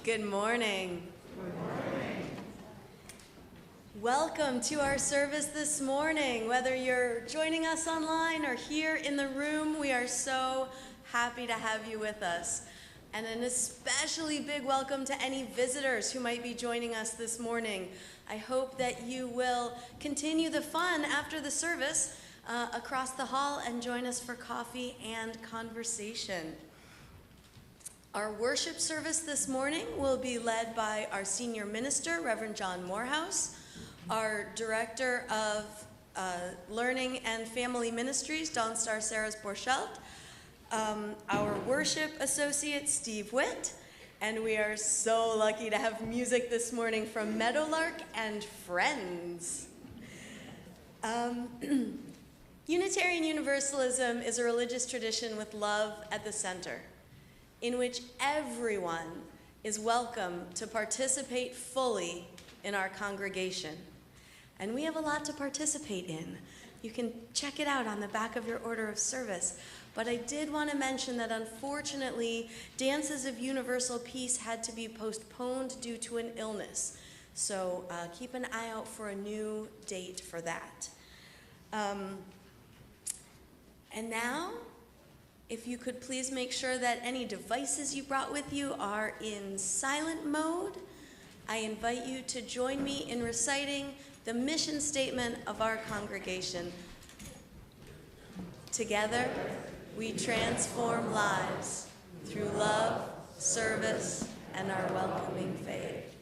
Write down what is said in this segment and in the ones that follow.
Good morning. Good morning. Welcome to our service this morning. Whether you're joining us online or here in the room, we are so happy to have you with us. And an especially big welcome to any visitors who might be joining us this morning. I hope that you will continue the fun after the service across the hall and join us for coffee and conversation. Our worship service this morning will be led by our senior minister, Reverend John Morehouse, our director of Learning and Family Ministries, Dawn Star Sarahs Borchelt, our worship associate, Steve Witt, and we are so lucky to have music this morning from Meadowlark and Friends. Unitarian Universalism is a religious tradition with love at the center, in which everyone is welcome to participate fully in our congregation. And we have a lot to participate in. You can check it out on the back of your order of service. But I did want to mention that unfortunately, Dances of Universal Peace had to be postponed due to an illness. So keep an eye out for a new date for that. And now, if you could please make sure that any devices you brought with you are in silent mode, I invite you to join me in reciting the mission statement of our congregation. Together, we transform lives through love, service, and our welcoming faith.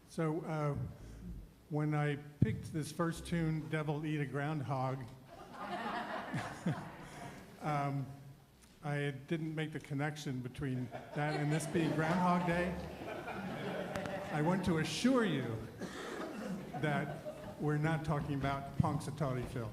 So, when I picked this first tune, Devil Eat a Groundhog, I didn't make the connection between that and this being Groundhog Day. I want to assure you that we're not talking about Punxsutawney Phil.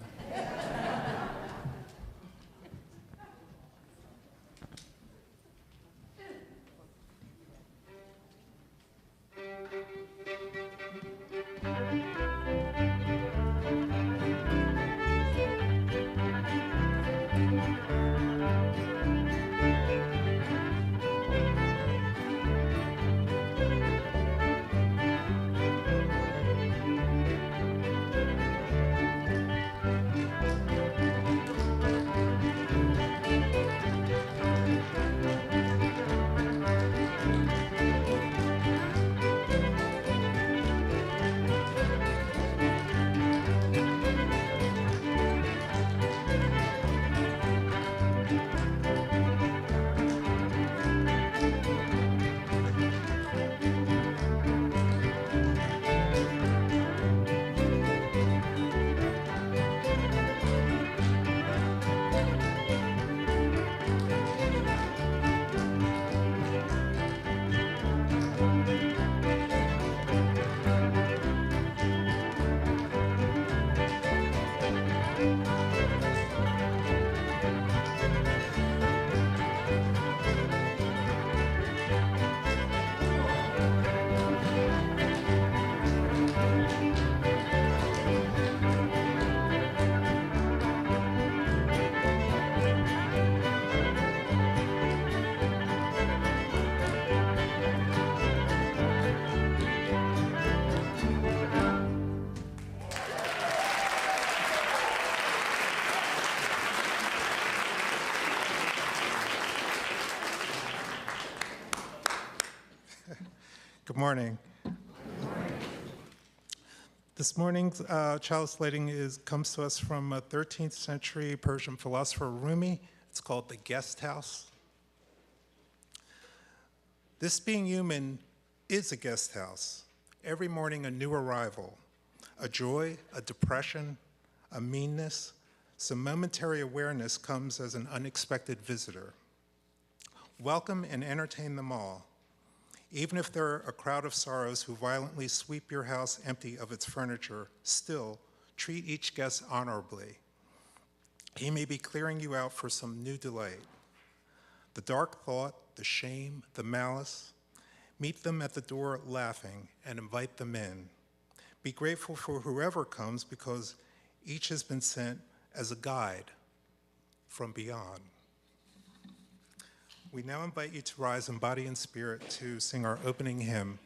Good morning. This morning's chalice lighting comes to us from a 13th century Persian philosopher Rumi. It's called The Guest House. This being human is a guest house. Every morning a new arrival, a joy, a depression, a meanness, some momentary awareness comes as an unexpected visitor. Welcome and entertain them all. Even if there are a crowd of sorrows who violently sweep your house empty of its furniture, still treat each guest honorably. He may be clearing you out for some new delight. The dark thought, the shame, the malice, meet them at the door laughing and invite them in. Be grateful for whoever comes because each has been sent as a guide from beyond. We now invite you to rise in body and spirit to sing our opening hymn.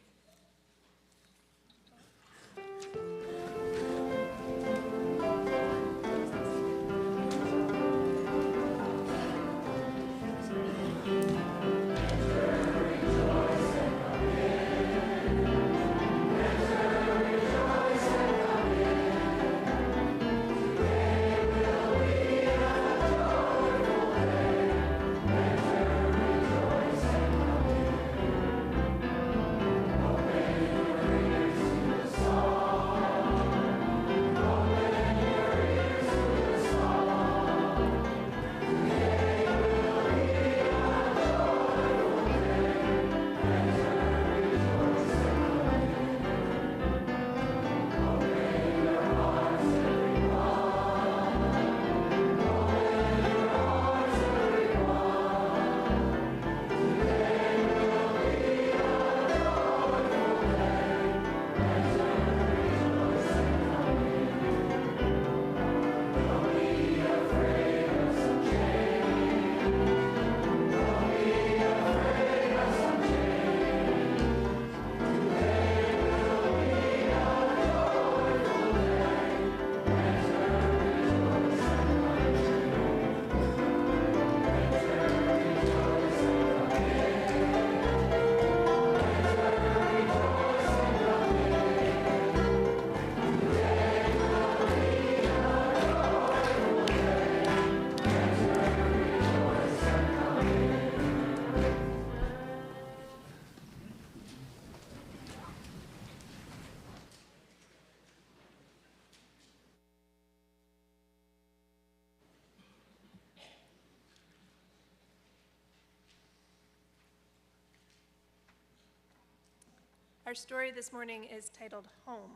Our story this morning is titled Home.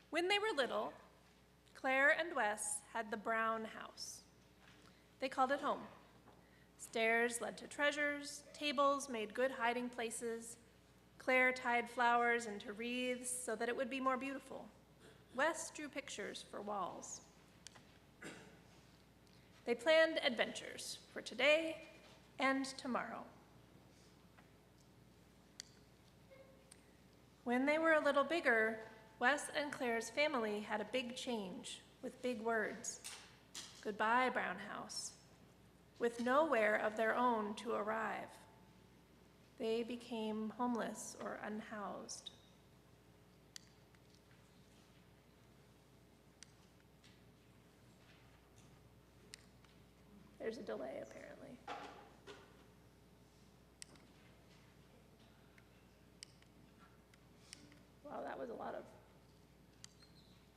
When they were little, Claire and Wes had the brown house. They called it home. Stairs led to treasures, tables made good hiding places. Claire tied flowers into wreaths so that it would be more beautiful. Wes drew pictures for walls. They planned adventures for today and tomorrow. When they were a little bigger, Wes and Claire's family had a big change with big words. Goodbye, brown house. With nowhere of their own to arrive, they became homeless or unhoused. There's a delay, apparently. Wow, that was a lot of...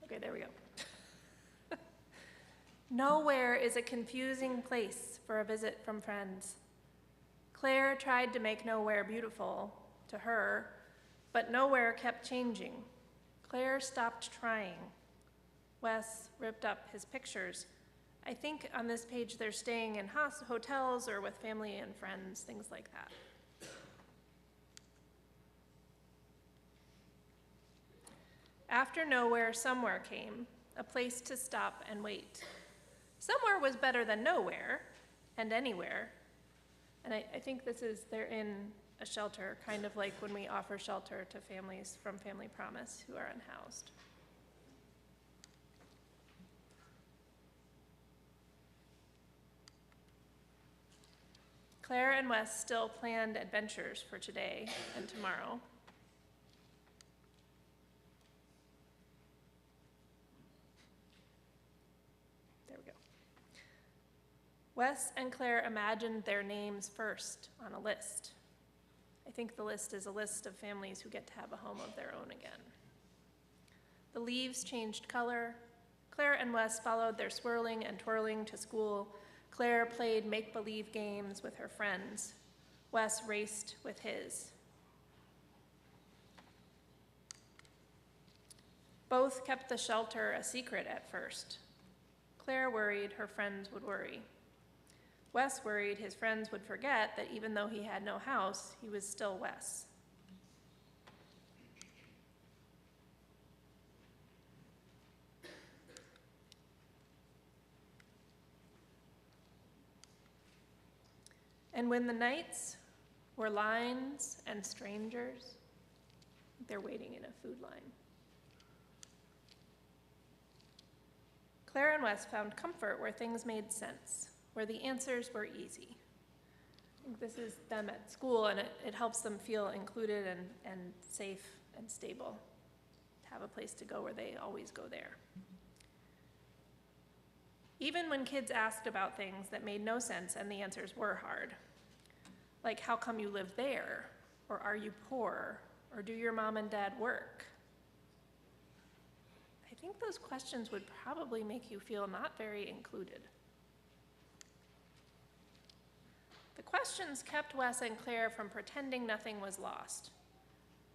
Okay, there we go. Nowhere is a confusing place for a visit from friends. Claire tried to make nowhere beautiful to her, but nowhere kept changing. Claire stopped trying. Wes ripped up his pictures. I think on this page they're staying in hotels or with family and friends, things like that. After nowhere, somewhere came, a place to stop and wait. Somewhere was better than nowhere and anywhere. And I think they're in a shelter, kind of like when we offer shelter to families from Family Promise who are unhoused. Claire and Wes still planned adventures for today and tomorrow. There we go. Wes and Claire imagined their names first on a list. I think the list is a list of families who get to have a home of their own again. The leaves changed color. Claire and Wes followed their swirling and twirling to school. Claire played make-believe games with her friends. Wes raced with his. Both kept the shelter a secret at first. Claire worried her friends would worry. Wes worried his friends would forget that even though he had no house, he was still Wes. And when the nights were lines and strangers, they're waiting in a food line. Claire and Wes found comfort where things made sense, where the answers were easy. I think this is them at school, and it helps them feel included and safe and stable, to have a place to go where they always go there. Even when kids asked about things that made no sense and the answers were hard, like how come you live there, or are you poor, or do your mom and dad work? I think those questions would probably make you feel not very included. The questions kept Wes and Claire from pretending nothing was lost,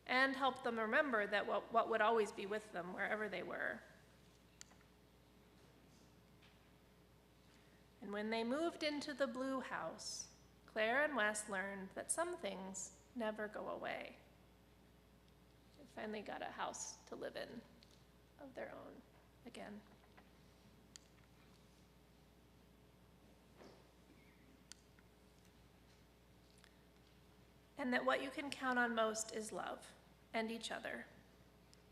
and helped them remember that what would always be with them wherever they were. And when they moved into the blue house, Claire and Wes learned that some things never go away. They finally got a house to live in of their own again. And that what you can count on most is love and each other.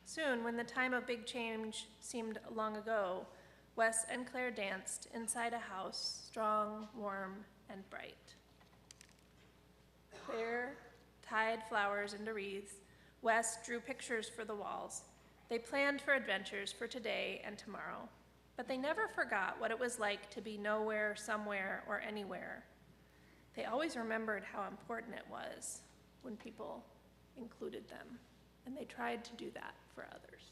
Soon, when the time of big change seemed long ago, Wes and Claire danced inside a house, strong, warm, and bright. Claire tied flowers into wreaths. Wes drew pictures for the walls. They planned for adventures for today and tomorrow, but they never forgot what it was like to be nowhere, somewhere, or anywhere. They always remembered how important it was when people included them, and they tried to do that for others.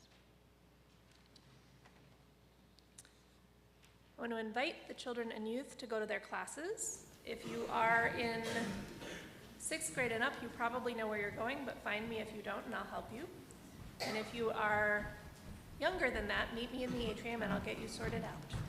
I want to invite the children and youth to go to their classes. If you are in 6th grade and up, you probably know where you're going, but find me if you don't, and I'll help you. And if you are younger than that, meet me in the atrium, and I'll get you sorted out.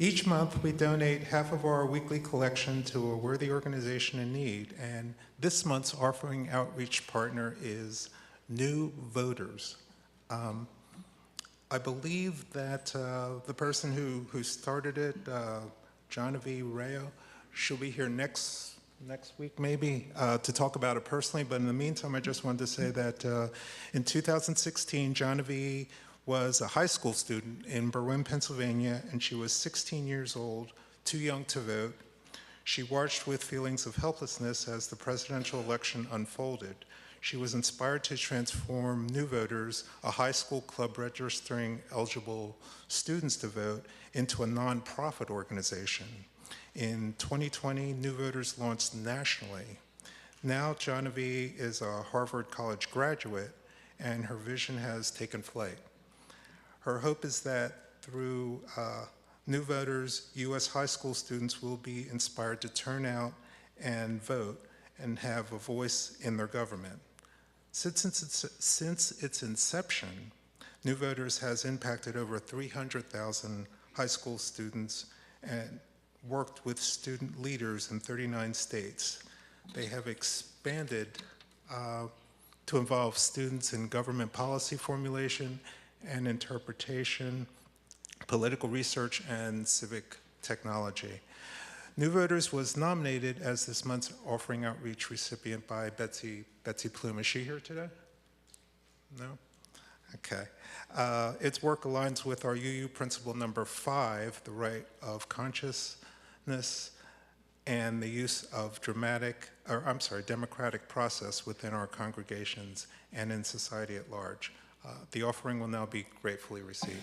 Each month, we donate half of our weekly collection to a worthy organization in need, and this month's offering outreach partner is New Voters. I believe that the person who started it, Genevieve Rayo, she'll be here next week maybe to talk about it personally, but in the meantime, I just wanted to say that in 2016, Genevieve was a high school student in Berwyn, Pennsylvania, and she was 16 years old, too young to vote. She watched with feelings of helplessness as the presidential election unfolded. She was inspired to transform New Voters, a high school club registering eligible students to vote, into a nonprofit organization. In 2020, New Voters launched nationally. Now, Genevieve is a Harvard College graduate, and her vision has taken flight. Her hope is that through New Voters, U.S. high school students will be inspired to turn out and vote and have a voice in their government. Since its inception, New Voters has impacted over 300,000 high school students and worked with student leaders in 39 states. They have expanded to involve students in government policy formulation and interpretation, political research, and civic technology. New Voters was nominated as this month's offering outreach recipient by Betsy Plume. Is she here today? No? Okay. Its work aligns with our UU principle number 5, the right of consciousness and the use of democratic process within our congregations and in society at large. The offering will now be gratefully received.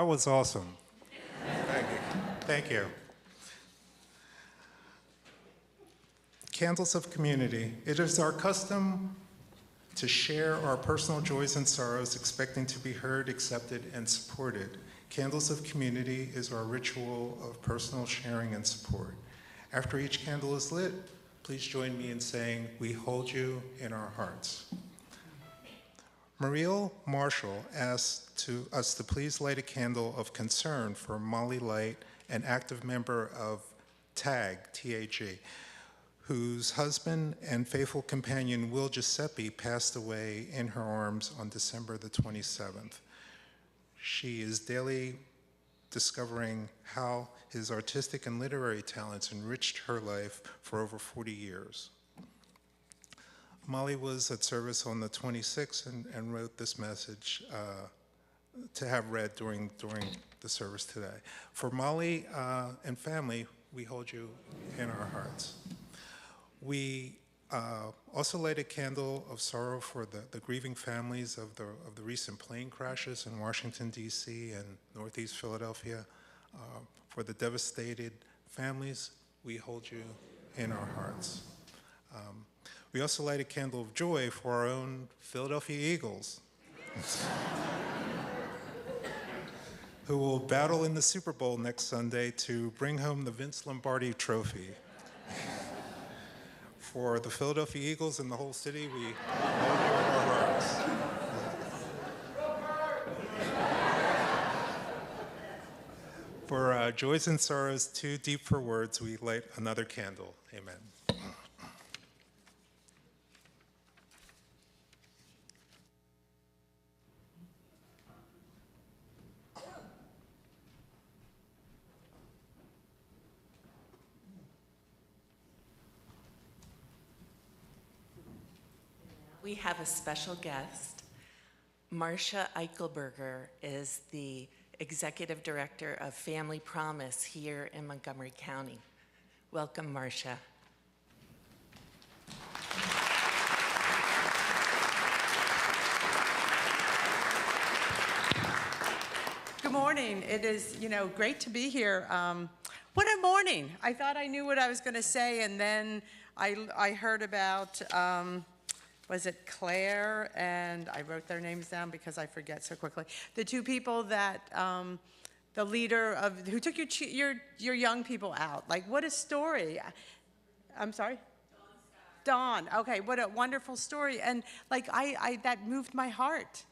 That was awesome. Thank you. Thank you. Candles of community. It is our custom to share our personal joys and sorrows, expecting to be heard, accepted, and supported. Candles of community is our ritual of personal sharing and support. After each candle is lit, please join me in saying, "We hold you in our hearts." Mariel Marshall asked us to please light a candle of concern for Molly Light, an active member of TAG, T-A-G, whose husband and faithful companion, Will Giuseppe, passed away in her arms on December the 27th. She is daily discovering how his artistic and literary talents enriched her life for over 40 years. Molly was at service on the 26th and wrote this message to have read during the service today. For Molly and family, we hold you in our hearts. We also light a candle of sorrow for the grieving families of the recent plane crashes in Washington, D.C. and Northeast Philadelphia. For the devastated families, we hold you in our hearts. We also light a candle of joy for our own Philadelphia Eagles, who will battle in the Super Bowl next Sunday to bring home the Vince Lombardi Trophy. For the Philadelphia Eagles and the whole city, we hold you in our hearts. For joys and sorrows too deep for words, we light another candle. Amen. We have a special guest. Marcia Eichelberger is the Executive Director of Family Promise here in Montgomery County. Welcome, Marcia. Good morning. It is, great to be here. What a morning. I thought I knew what I was going to say, and then I heard about, was it Claire, and I wrote their names down because I forget so quickly. The two people that, the leader of, who took your young people out. Like, what a story. I'm sorry? Dawn. Okay, what a wonderful story. And like, that moved my heart.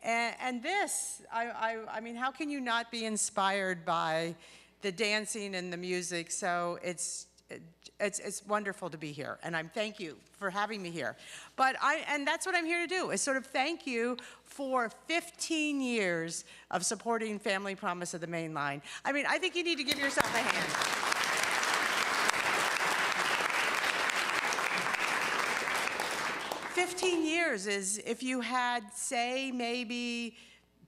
And this, I mean, how can you not be inspired by the dancing and the music? So it's wonderful to be here, and thank you for having me here. And that's what I'm here to do, is sort of thank you for 15 years of supporting Family Promise of the Main Line. I mean, I think you need to give yourself a hand. 15 years is, if you had, say, maybe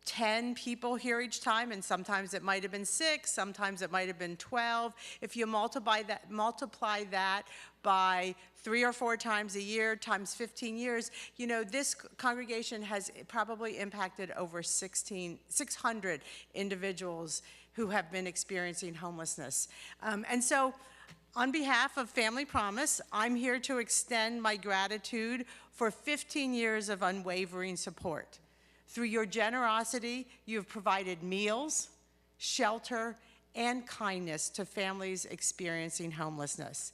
10 people here each time, and sometimes it might have been 6, sometimes it might have been 12. If you multiply that by 3 or 4 times a year times 15 years, this congregation has probably impacted over 600 individuals who have been experiencing homelessness. And so, on behalf of Family Promise, I'm here to extend my gratitude for 15 years of unwavering support. Through your generosity, you have provided meals, shelter, and kindness to families experiencing homelessness.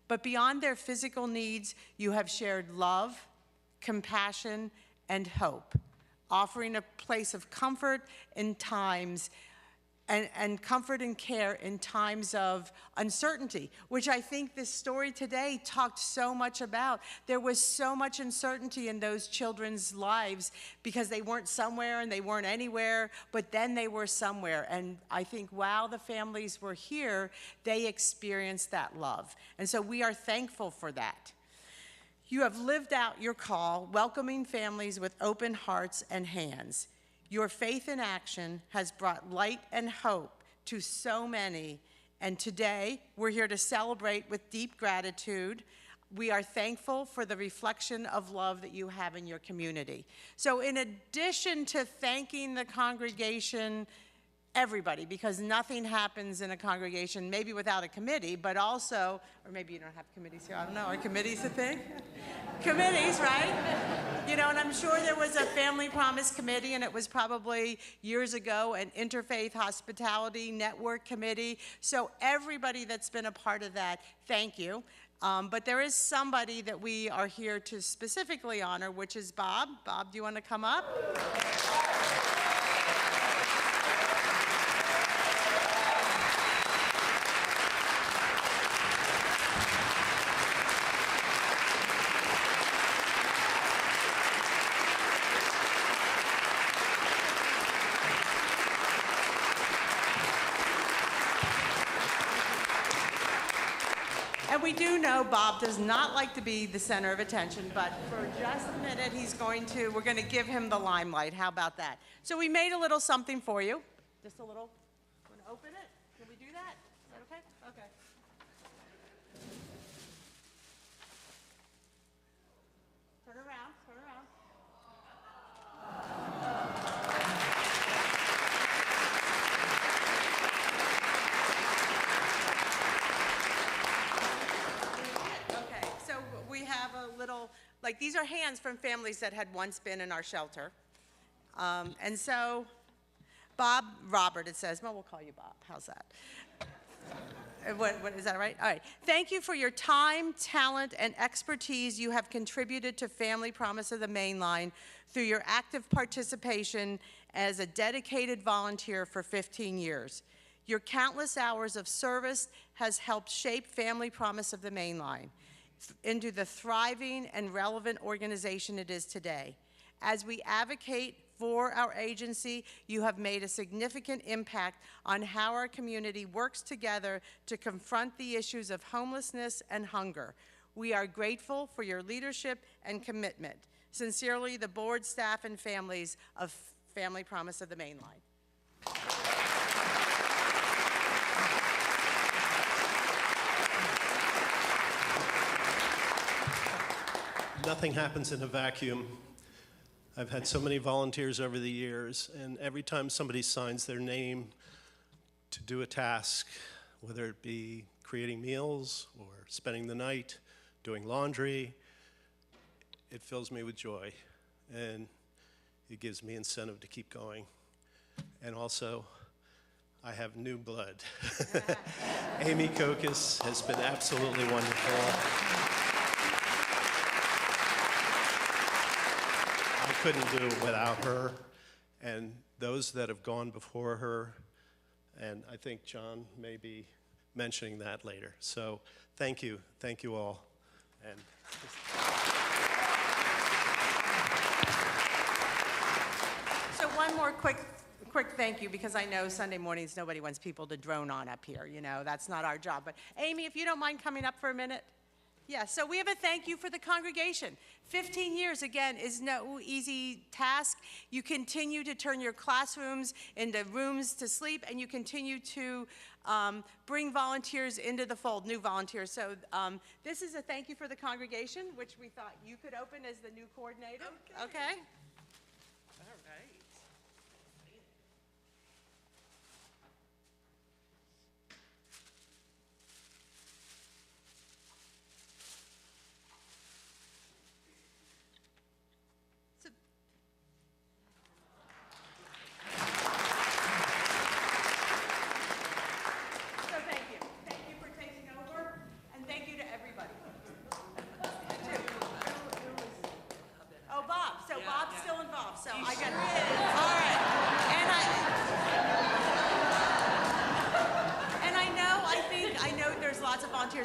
But beyond their physical needs, you have shared love, compassion, and hope, offering a place of comfort in times and comfort and care in times of uncertainty, which I think this story today talked so much about. There was so much uncertainty in those children's lives because they weren't somewhere and they weren't anywhere, but then they were somewhere. And I think while the families were here, they experienced that love. And so we are thankful for that. You have lived out your call, welcoming families with open hearts and hands. Your faith in action has brought light and hope to so many, and today we're here to celebrate with deep gratitude. We are thankful for the reflection of love that you have in your community. So in addition to thanking the congregation everybody, because nothing happens in a congregation, maybe without a committee, but also, or maybe you don't have committees here, I don't know, are committees a thing? Committees, right? You know, and I'm sure there was a Family Promise Committee, and it was probably years ago an Interfaith Hospitality Network Committee. So everybody that's been a part of that, thank you. But there is somebody that we are here to specifically honor, which is Bob. Bob, do you want to come up? And we do know Bob does not like to be the center of attention, but for just a minute, we're going to give him the limelight. How about that? So we made a little something for you. Just a little, want to open it? Can we do that? Is that okay? Okay. Turn around, turn around. Okay, so we have a little, like, these are hands from families that had once been in our shelter. And so, Robert, it says, well, we'll call you Bob. How's that? What, is that right? All right. Thank you for your time, talent, and expertise you have contributed to Family Promise of the Mainline through your active participation as a dedicated volunteer for 15 years. Your countless hours of service has helped shape Family Promise of the Mainline into the thriving and relevant organization it is today. As we advocate for our agency, you have made a significant impact on how our community works together to confront the issues of homelessness and hunger. We are grateful for your leadership and commitment. Sincerely, the board, staff, and families of Family Promise of the Mainline. Nothing happens in a vacuum. I've had so many volunteers over the years, and every time somebody signs their name to do a task, whether it be creating meals or spending the night, doing laundry, it fills me with joy, and it gives me incentive to keep going. And also, I have new blood. Amy Kokis has been absolutely wonderful. I couldn't do it without her, and those that have gone before her, and I think John may be mentioning that later. So thank you all. And so one more quick thank you, because I know Sunday mornings nobody wants people to drone on up here, you know, that's not our job. But Amy, if you don't mind coming up for a minute. Yeah, so we have a thank you for the congregation. 15 years, again, is no easy task. You continue to turn your classrooms into rooms to sleep, and you continue to bring volunteers into the fold, new volunteers. So this is a thank you for the congregation, which we thought you could open as the new coordinator. Okay? All right.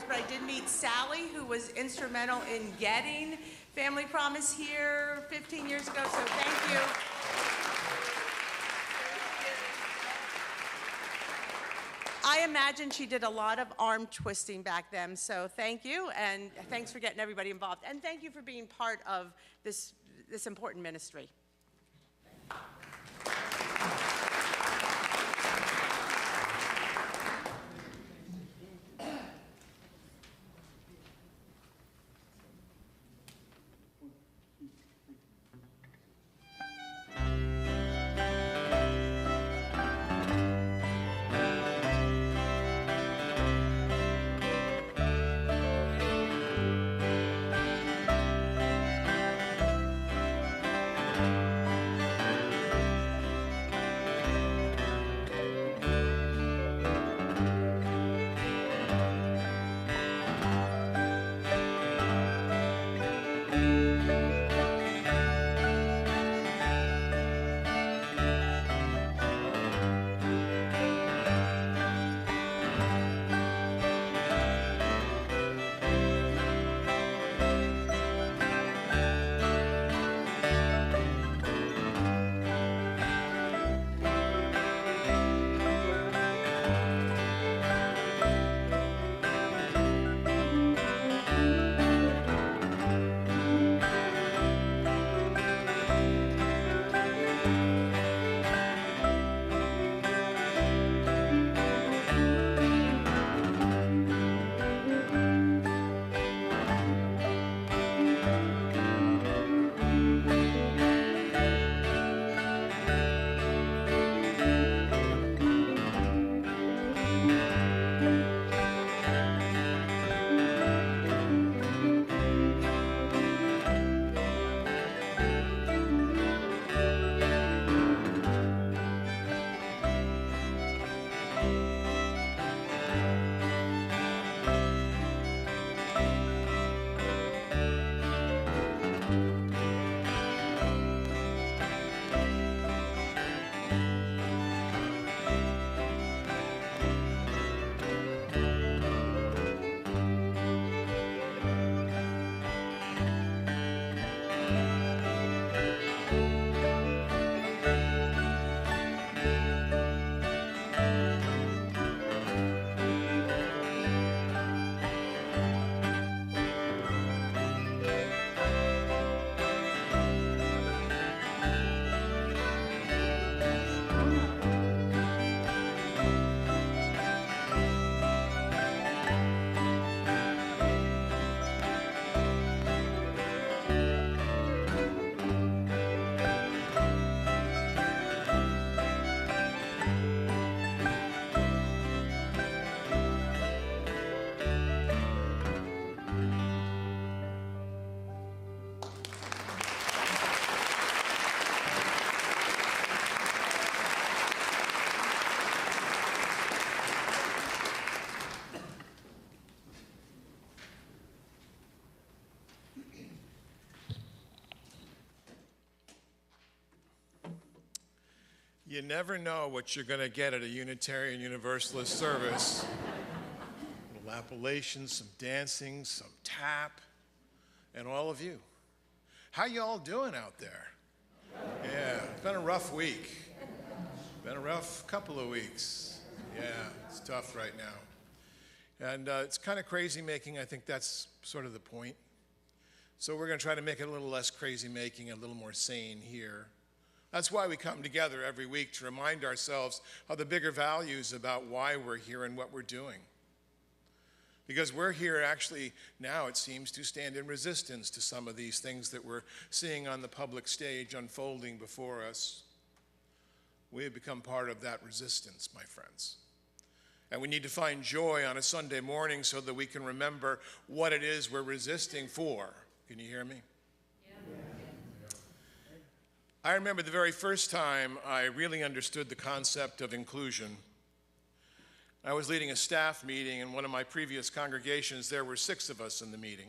But I did meet Sally, who was instrumental in getting Family Promise here 15 years ago, so thank you. I imagine she did a lot of arm twisting back then, so thank you, and thanks for getting everybody involved. And thank you for being part of this important ministry. You never know what you're going to get at a Unitarian Universalist service. A little Appalachian, some dancing, some tap, and all of you. How you all doing out there? Yeah, it's been a rough week. Been a rough couple of weeks. Yeah, it's tough right now. And it's kind of crazy making. I think that's sort of the point. So we're going to try to make it a little less crazy making, a little more sane here. That's why we come together every week, to remind ourselves of the bigger values about why we're here and what we're doing. Because we're here actually now, it seems, to stand in resistance to some of these things that we're seeing on the public stage unfolding before us. We have become part of that resistance, my friends. And we need to find joy on a Sunday morning so that we can remember what it is we're resisting for. Can you hear me? I remember the very first time I really understood the concept of inclusion. I was leading a staff meeting in one of my previous congregations. There were 6 of us in the meeting,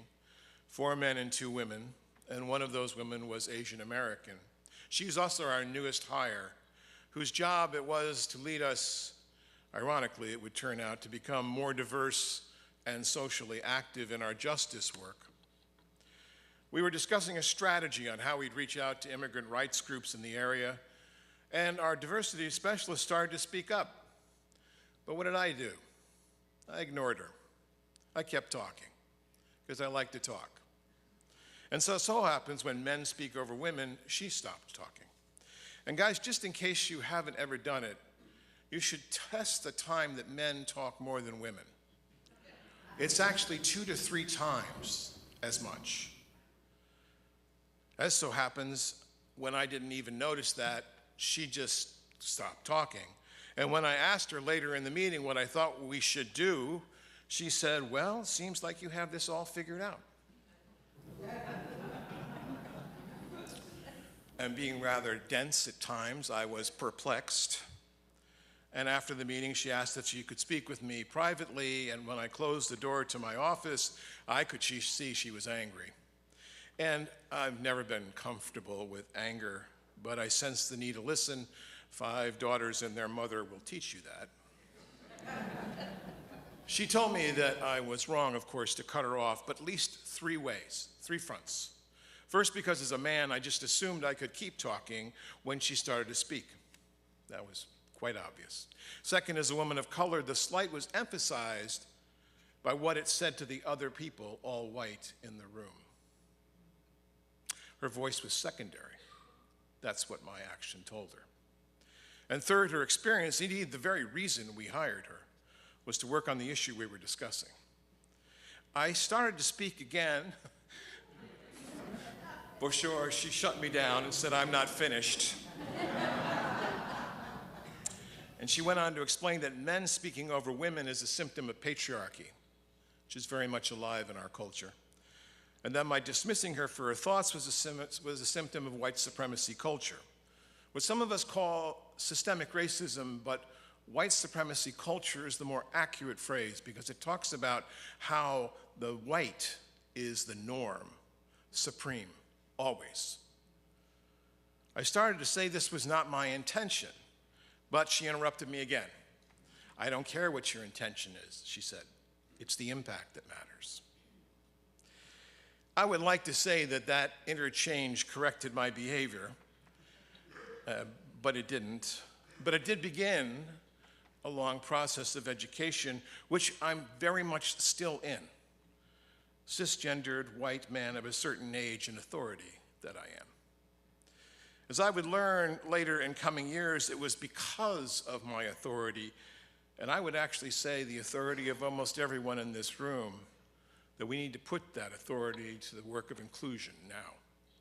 4 men and 2 women, and one of those women was Asian American. She's also our newest hire, whose job it was to lead us, ironically it would turn out, to become more diverse and socially active in our justice work. We were discussing a strategy on how we'd reach out to immigrant rights groups in the area, and our diversity specialist started to speak up. But what did I do? I ignored her. I kept talking, because I like to talk. And so happens when men speak over women, she stopped talking. And guys, just in case you haven't ever done it, you should test the time that men talk more than women. It's actually 2 to 3 times as much. As so happens, when I didn't even notice that, she just stopped talking. And when I asked her later in the meeting what I thought we should do, she said, "Well, seems like you have this all figured out." And being rather dense at times, I was perplexed. And after the meeting, she asked if she could speak with me privately, and when I closed the door to my office, I could see she was angry. And I've never been comfortable with anger, but I sensed the need to listen. 5 daughters and their mother will teach you that. She told me that I was wrong, of course, to cut her off, but at least 3 ways, 3 fronts. First, because as a man, I just assumed I could keep talking when she started to speak. That was quite obvious. Second, as a woman of color, the slight was emphasized by what it said to the other people, all white, in the room. Her voice was secondary. That's what my action told her. And third, her experience, indeed the very reason we hired her, was to work on the issue we were discussing. I started to speak again. For sure, she shut me down and said, "I'm not finished." And she went on to explain that men speaking over women is a symptom of patriarchy, which is very much alive in our culture. And that my dismissing her for her thoughts was a symptom of white supremacy culture, what some of us call systemic racism, but white supremacy culture is the more accurate phrase because it talks about how the white is the norm, supreme, always. I started to say this was not my intention, but she interrupted me again. "I don't care what your intention is," she said. "It's the impact that matters." I would like to say that that interchange corrected my behavior, but it didn't. But it did begin a long process of education, which I'm very much still in. Cisgendered white man of a certain age and authority that I am. As I would learn later in coming years, it was because of my authority, and I would actually say the authority of almost everyone in this room, that we need to put that authority to the work of inclusion now,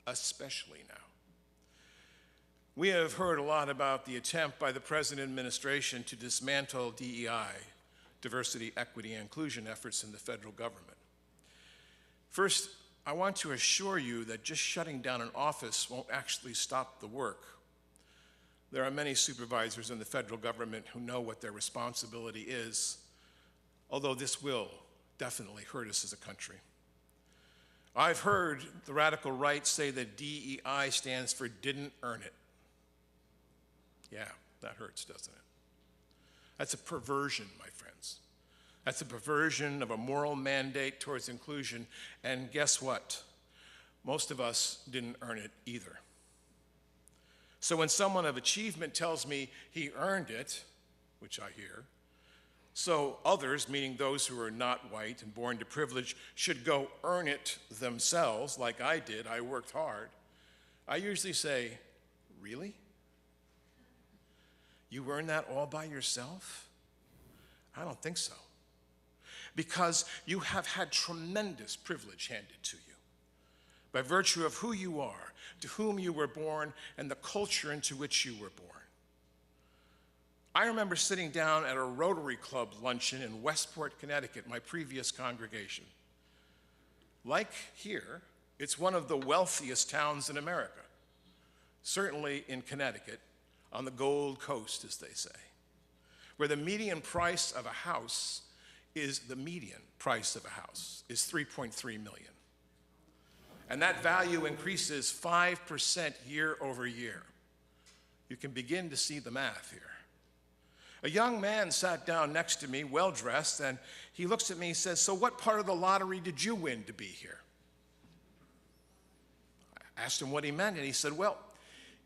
especially now. We have heard a lot about the attempt by the present administration to dismantle DEI, diversity, equity, and inclusion efforts in the federal government. First, I want to assure you that just shutting down an office won't actually stop the work. There are many supervisors in the federal government who know what their responsibility is, although this will definitely hurt us as a country. I've heard the radical right say that DEI stands for didn't earn it. Yeah, That hurts, doesn't it? That's a perversion, my friends. That's a perversion of a moral mandate towards inclusion. And guess what? Most of us didn't earn it either. So when someone of achievement tells me he earned it, which I hear, so others, meaning those who are not white and born to privilege, should go earn it themselves, like I did. I worked hard. I usually say, really? You earned that all by yourself? I don't think so. Because you have had tremendous privilege handed to you by virtue of who you are, to whom you were born, and the culture into which you were born. I remember sitting down at a Rotary Club luncheon in Westport, Connecticut, my previous congregation. Like here, it's one of the wealthiest towns in America, certainly in Connecticut, on the Gold Coast, as they say, where the median price of a house is $3.3 million. And that value increases 5% year over year. You can begin to see the math here. A young man sat down next to me, well-dressed, and he looks at me and says, "So what part of the lottery did you win to be here?" I asked him what he meant, and he said, "Well,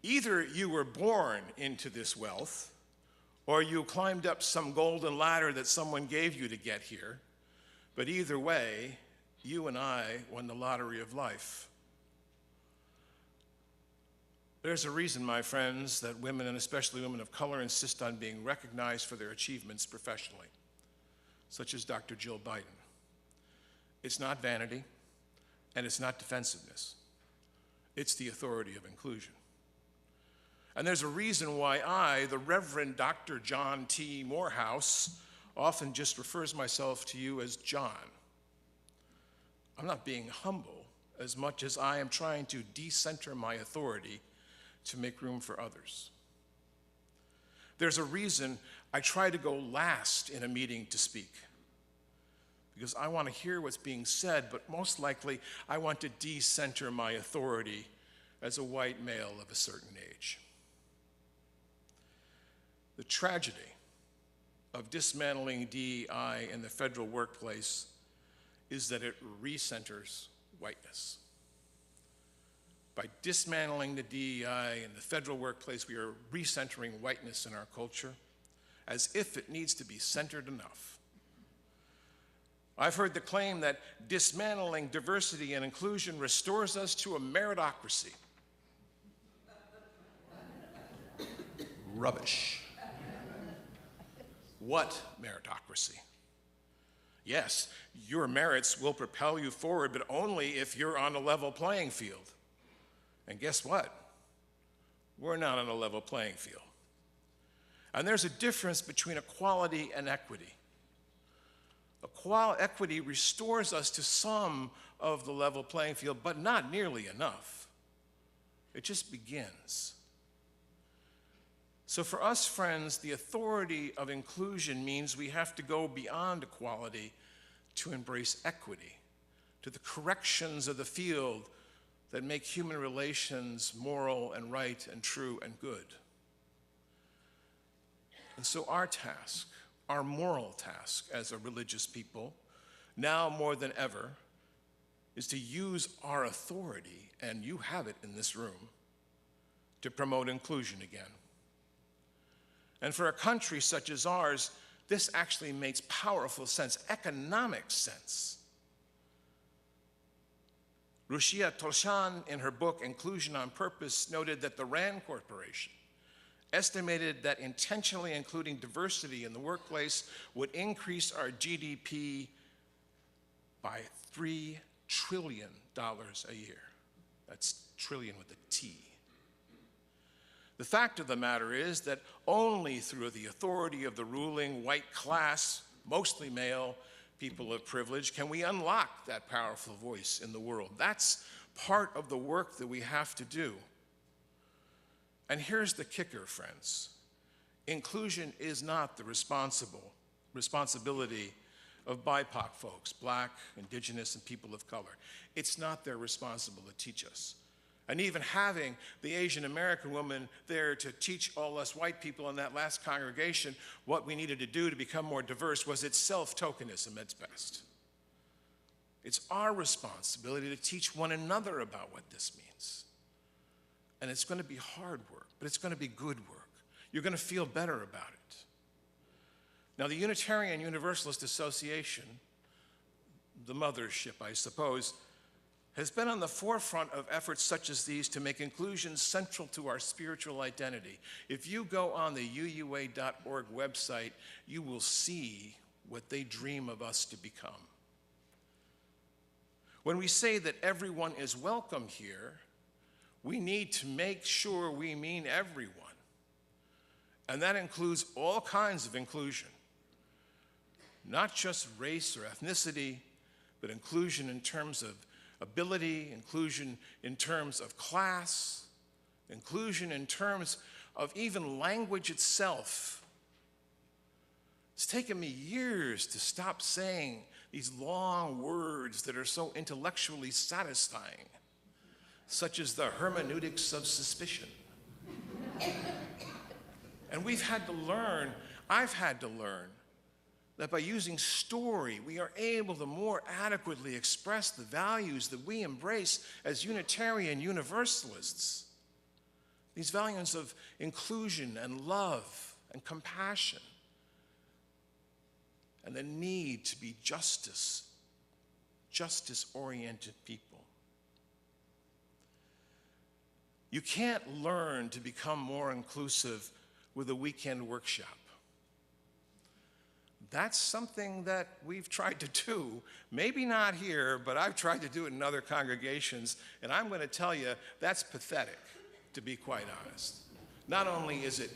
either you were born into this wealth, or you climbed up some golden ladder that someone gave you to get here. But either way, you and I won the lottery of life." There's a reason, my friends, that women, and especially women of color, insist on being recognized for their achievements professionally, such as Dr. Jill Biden. It's not vanity, and it's not defensiveness. It's the authority of inclusion. And there's a reason why I, the Reverend Dr. John T. Morehouse, often just refers myself to you as John. I'm not being humble as much as I am trying to decenter my authority to make room for others. There's a reason I try to go last in a meeting to speak, because I want to hear what's being said, but most likely I want to decenter my authority as a white male of a certain age. The tragedy of dismantling DEI in the federal workplace is that it recenters whiteness. By dismantling the DEI in the federal workplace, we are recentering whiteness in our culture as if it needs to be centered enough. I've heard the claim that dismantling diversity and inclusion restores us to a meritocracy. Rubbish. What meritocracy? Yes, your merits will propel you forward, but only if you're on a level playing field. And guess what? We're not on a level playing field. And there's a difference between equality and equity. Equity restores us to some of the level playing field, but not nearly enough. It just begins. So for us, friends, the authority of inclusion means we have to go beyond equality to embrace equity, to the corrections of the field that make human relations moral and right and true and good. And so our task, our moral task as a religious people, now more than ever, is to use our authority, and you have it in this room, to promote inclusion again. And for a country such as ours, this actually makes powerful sense, economic sense. Ruchia Tolshan, in her book, Inclusion on Purpose, noted that the RAND Corporation estimated that intentionally including diversity in the workplace would increase our GDP by $3 trillion a year. That's trillion with a T. The fact of the matter is that only through the authority of the ruling white class, mostly male, people of privilege, can we unlock that powerful voice in the world. That's part of the work that we have to do. And here's the kicker, friends. Inclusion is not the responsibility of BIPOC folks, Black, Indigenous, and people of color. It's not their responsibility to teach us. And even having the Asian American woman there to teach all us white people in that last congregation what we needed to do to become more diverse was itself tokenism at its best. It's our responsibility to teach one another about what this means. And it's going to be hard work, but it's going to be good work. You're going to feel better about it. Now, the Unitarian Universalist Association, the mothership, I suppose, has been on the forefront of efforts such as these to make inclusion central to our spiritual identity. If you go on the uua.org website, you will see what they dream of us to become. When we say that everyone is welcome here, we need to make sure we mean everyone. And that includes all kinds of inclusion, not just race or ethnicity, but inclusion in terms of ability, inclusion in terms of class, inclusion in terms of even language itself. It's taken me years to stop saying these long words that are so intellectually satisfying, such as the hermeneutics of suspicion. And we've had to learn, I've had to learn, that by using story, we are able to more adequately express the values that we embrace as Unitarian Universalists. These values of inclusion and love and compassion, and the need to be justice-oriented people. You can't learn to become more inclusive with a weekend workshop. That's something that we've tried to do, maybe not here, but I've tried to do it in other congregations, and I'm going to tell you that's pathetic, to be quite honest. Not only is it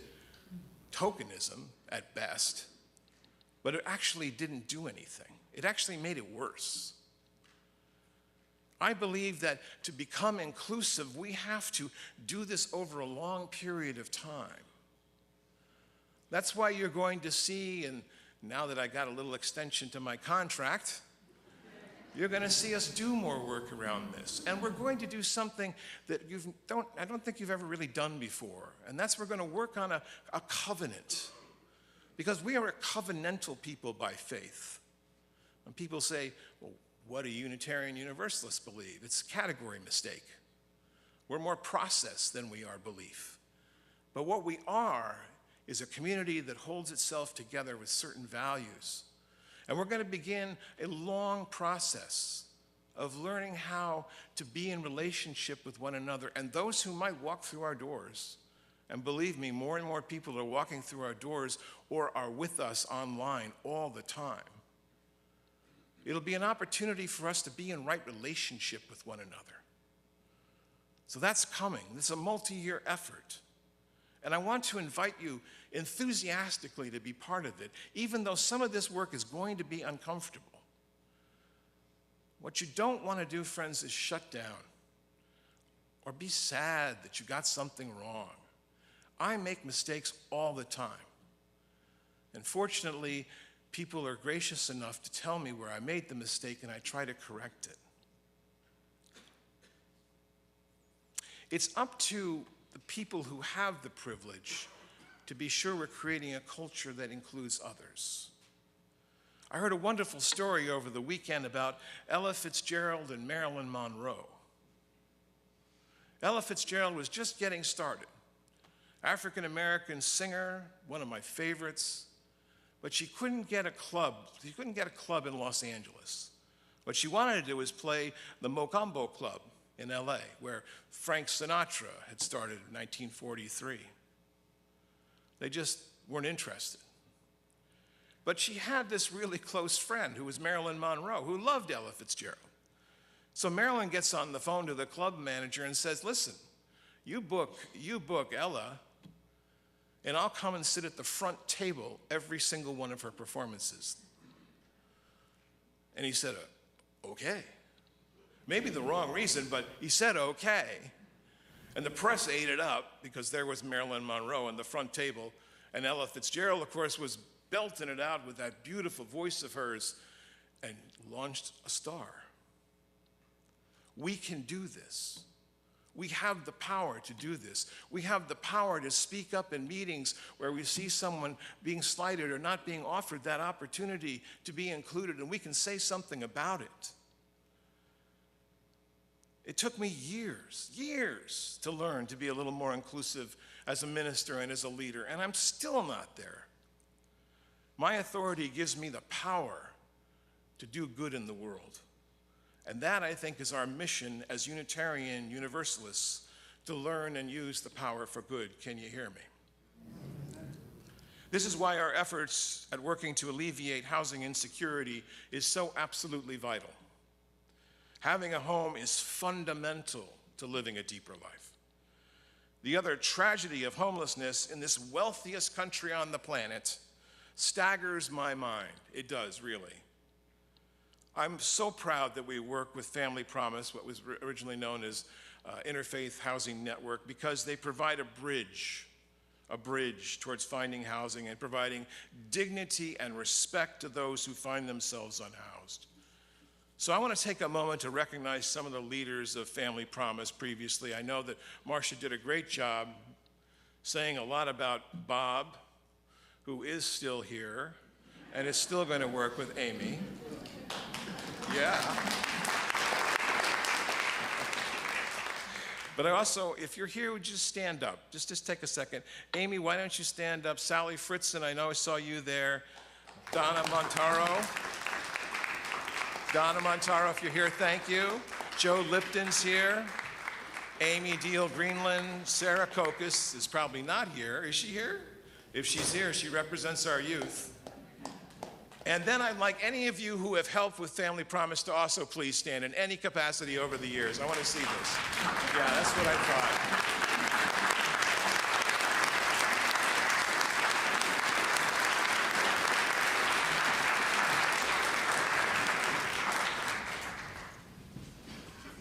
tokenism at best, but it actually didn't do anything. It actually made it worse. I believe that to become inclusive, we have to do this over a long period of time. That's why you're going to see, and now that I got a little extension to my contract, you're going to see us do more work around this. And we're going to do something that I don't think you've ever really done before. And that's we're going to work on a covenant. Because we are a covenantal people by faith. When people say, well, what do Unitarian Universalists believe? It's a category mistake. We're more process than we are belief. But what we are is a community that holds itself together with certain values. And we're going to begin a long process of learning how to be in relationship with one another. And those who might walk through our doors, and believe me, more and more people are walking through our doors or are with us online all the time. It'll be an opportunity for us to be in right relationship with one another. So that's coming. This is a multi-year effort. And I want to invite you enthusiastically to be part of it, even though some of this work is going to be uncomfortable. What you don't want to do, friends, is shut down or be sad that you got something wrong. I make mistakes all the time. And fortunately, people are gracious enough to tell me where I made the mistake, and I try to correct it. It's up to the people who have the privilege to be sure we're creating a culture that includes others. I heard a wonderful story over the weekend about Ella Fitzgerald and Marilyn Monroe. Ella Fitzgerald was just getting started. African-American singer, one of my favorites, but she couldn't get a club. She couldn't get a club in Los Angeles. What she wanted to do was play the Mocambo Club in LA, where Frank Sinatra had started in 1943. They just weren't interested. But she had this really close friend who was Marilyn Monroe, who loved Ella Fitzgerald. So Marilyn gets on the phone to the club manager and says, listen, you book Ella, and I'll come and sit at the front table every single one of her performances. And he said, okay. Maybe the wrong reason, but he said okay. And the press ate it up because there was Marilyn Monroe on the front table, and Ella Fitzgerald, of course, was belting it out with that beautiful voice of hers and launched a star. We can do this. We have the power to do this. We have the power to speak up in meetings where we see someone being slighted or not being offered that opportunity to be included, and we can say something about it. It took me years to learn to be a little more inclusive as a minister and as a leader, and I'm still not there. My authority gives me the power to do good in the world. And that, I think, is our mission as Unitarian Universalists, to learn and use the power for good. Can you hear me? This is why our efforts at working to alleviate housing insecurity is so absolutely vital. Having a home is fundamental to living a deeper life. The other tragedy of homelessness in this wealthiest country on the planet staggers my mind. It does, really. I'm so proud that we work with Family Promise, what was originally known as Interfaith Housing Network, because they provide a bridge towards finding housing and providing dignity and respect to those who find themselves unhoused. So I want to take a moment to recognize some of the leaders of Family Promise previously. I know that Marcia did a great job saying a lot about Bob, who is still here and is still going to work with Amy. Yeah. But I also, if you're here, would you just stand up? Just take a second. Amy, why don't you stand up? Sally Fritzen, I know I saw you there. Donna Montaro. Donna Montaro, if you're here, thank you. Joe Lipton's here. Amy Deal Greenland. Sarah Kokos is probably not here. Is she here? If she's here, she represents our youth. And then I'd like any of you who have helped with Family Promise to also please stand in any capacity over the years. I want to see this. Yeah, that's what I thought.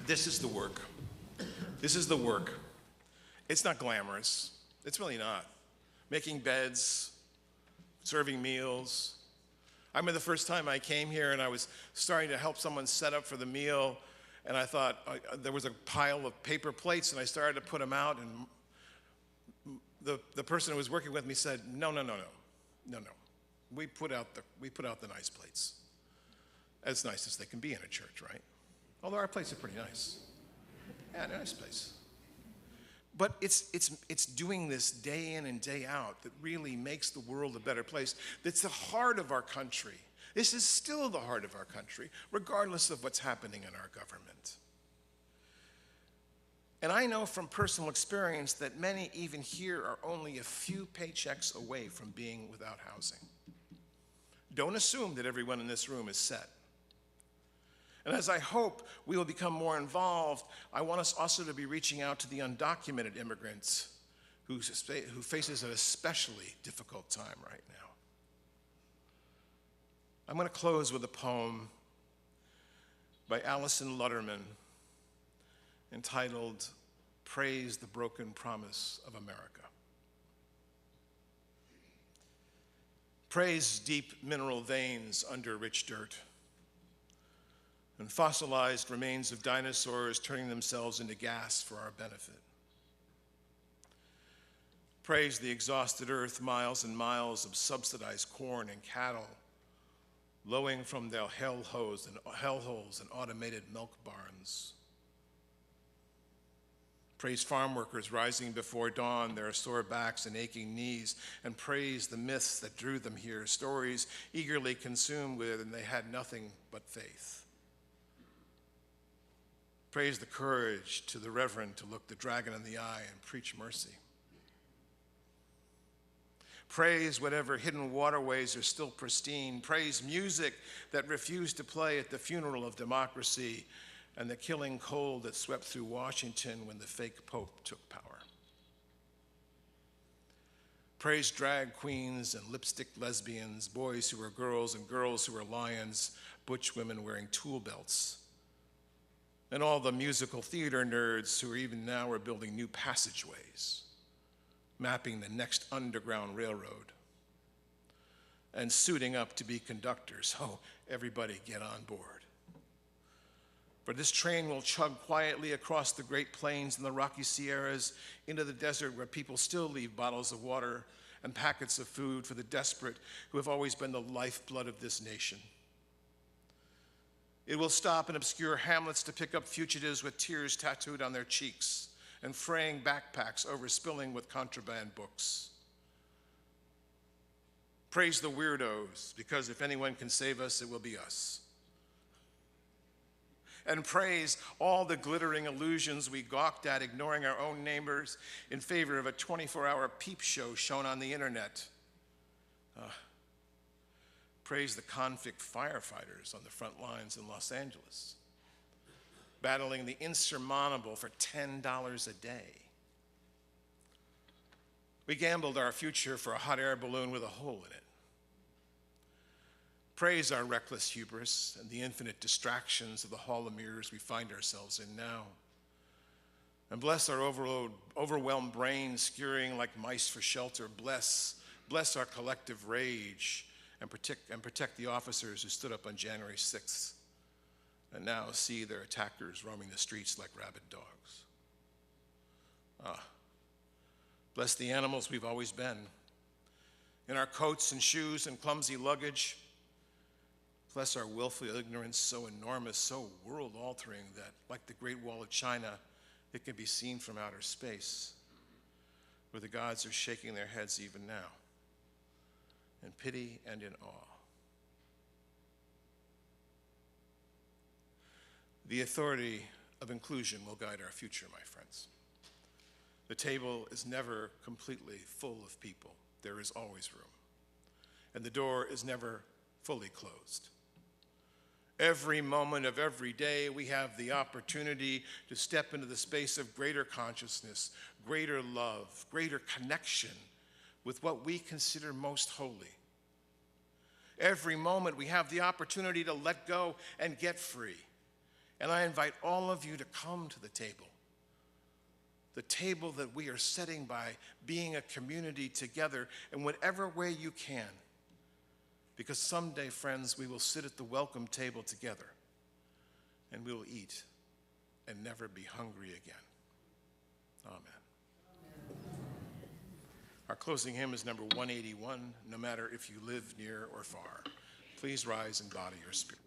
This is the work. This is the work. It's not glamorous. It's really not. Making beds, serving meals. I remember the first time I came here and I was starting to help someone set up for the meal, and I thought there was a pile of paper plates, and I started to put them out, and the person who was working with me said, no. We put out the nice plates. As nice as they can be in a church, right? Although our plates are pretty nice. Yeah, nice place. But it's doing this day in and day out that really makes the world a better place. That's the heart of our country. This is still the heart of our country, regardless of what's happening in our government. And I know from personal experience that many, even here, are only a few paychecks away from being without housing. Don't assume that everyone in this room is set. And as I hope we will become more involved, I want us also to be reaching out to the undocumented immigrants who faces an especially difficult time right now. I'm going to close with a poem by Alison Lutterman entitled, "Praise the Broken Promise of America." Praise deep mineral veins under rich dirt, and fossilized remains of dinosaurs turning themselves into gas for our benefit. Praise the exhausted earth, miles and miles of subsidized corn and cattle, lowing from their hellholes and automated milk barns. Praise farm workers rising before dawn, their sore backs and aching knees, and praise the myths that drew them here, stories eagerly consumed with, and they had nothing but faith. Praise the courage to the reverend to look the dragon in the eye and preach mercy. Praise whatever hidden waterways are still pristine. Praise music that refused to play at the funeral of democracy and the killing cold that swept through Washington when the fake pope took power. Praise drag queens and lipstick lesbians, boys who are girls and girls who are lions, butch women wearing tool belts, and all the musical theater nerds who are even now are building new passageways, mapping the next underground railroad, and suiting up to be conductors. Oh, everybody get on board. For this train will chug quietly across the Great Plains and the Rocky Sierras into the desert where people still leave bottles of water and packets of food for the desperate who have always been the lifeblood of this nation. It will stop in obscure hamlets to pick up fugitives with tears tattooed on their cheeks and fraying backpacks overspilling with contraband books. Praise the weirdos, because if anyone can save us, it will be us. And praise all the glittering illusions we gawked at, ignoring our own neighbors in favor of a 24-hour peep show shown on the internet. Praise the convict firefighters on the front lines in Los Angeles, battling the insurmountable for $10 a day. We gambled our future for a hot air balloon with a hole in it. Praise our reckless hubris and the infinite distractions of the hall of mirrors we find ourselves in now. And bless our overwhelmed brains skewering like mice for shelter. Bless our collective rage and protect the officers who stood up on January 6th and now see their attackers roaming the streets like rabid dogs. Bless the animals we've always been. In our coats and shoes and clumsy luggage. Bless our willful ignorance, so enormous, so world-altering that, like the Great Wall of China, it can be seen from outer space, where the gods are shaking their heads even now, in pity and in awe. The authority of inclusion will guide our future, my friends. The table is never completely full of people. There is always room. And the door is never fully closed. Every moment of every day, we have the opportunity to step into the space of greater consciousness, greater love, greater connection with what we consider most holy. Every moment, we have the opportunity to let go and get free. And I invite all of you to come to the table that we are setting by being a community together in whatever way you can. Because someday, friends, we will sit at the welcome table together and we will eat and never be hungry again. Amen. Our closing hymn is number 181, No Matter If You Live Near or Far. Please rise and body your spirit.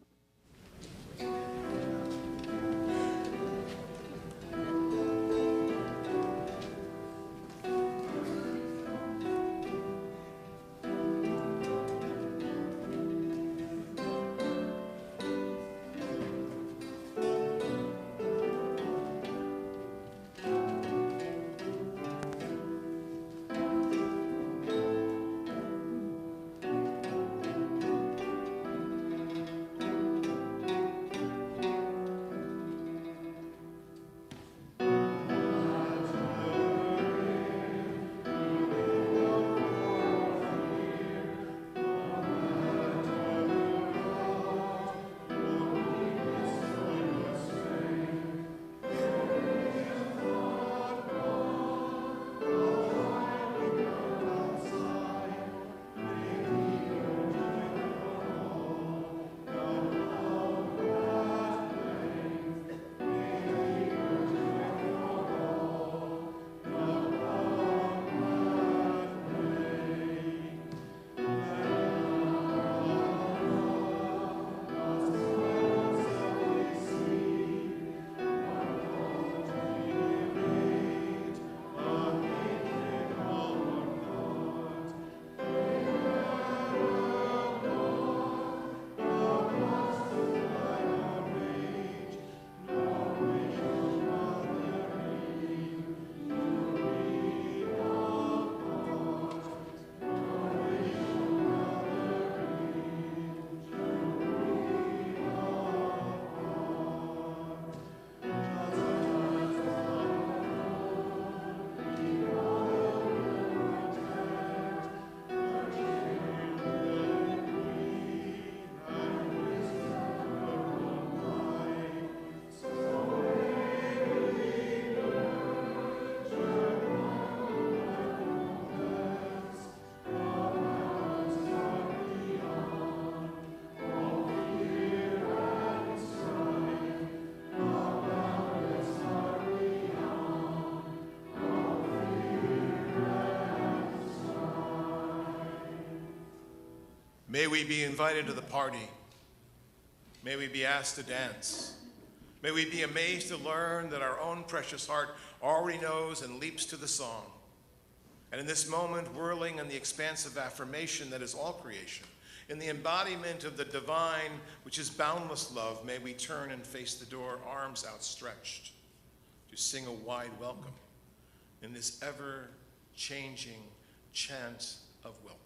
May we be invited to the party. May we be asked to dance. May we be amazed to learn that our own precious heart already knows and leaps to the song. And in this moment, whirling in the expansive affirmation that is all creation, in the embodiment of the divine, which is boundless love, may we turn and face the door, arms outstretched, to sing a wide welcome in this ever-changing chant of welcome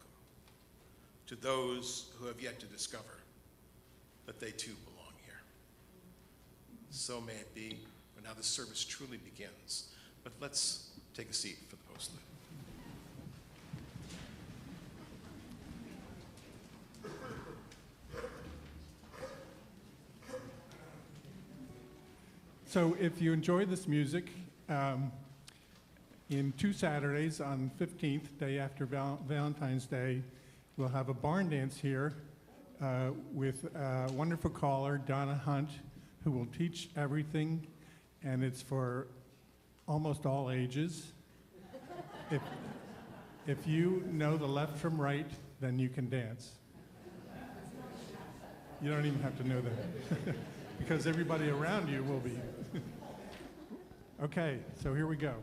to those who have yet to discover that they too belong here. So may it be, but now the service truly begins. But let's take a seat for the postlude. So if you enjoy this music, in 2 Saturdays, on 15th, day after Valentine's Day, we'll have a barn dance here with a wonderful caller, Donna Hunt, who will teach everything, and it's for almost all ages. If you know the left from right, then you can dance. You don't even have to know that, because everybody around you will be. Okay, so here we go.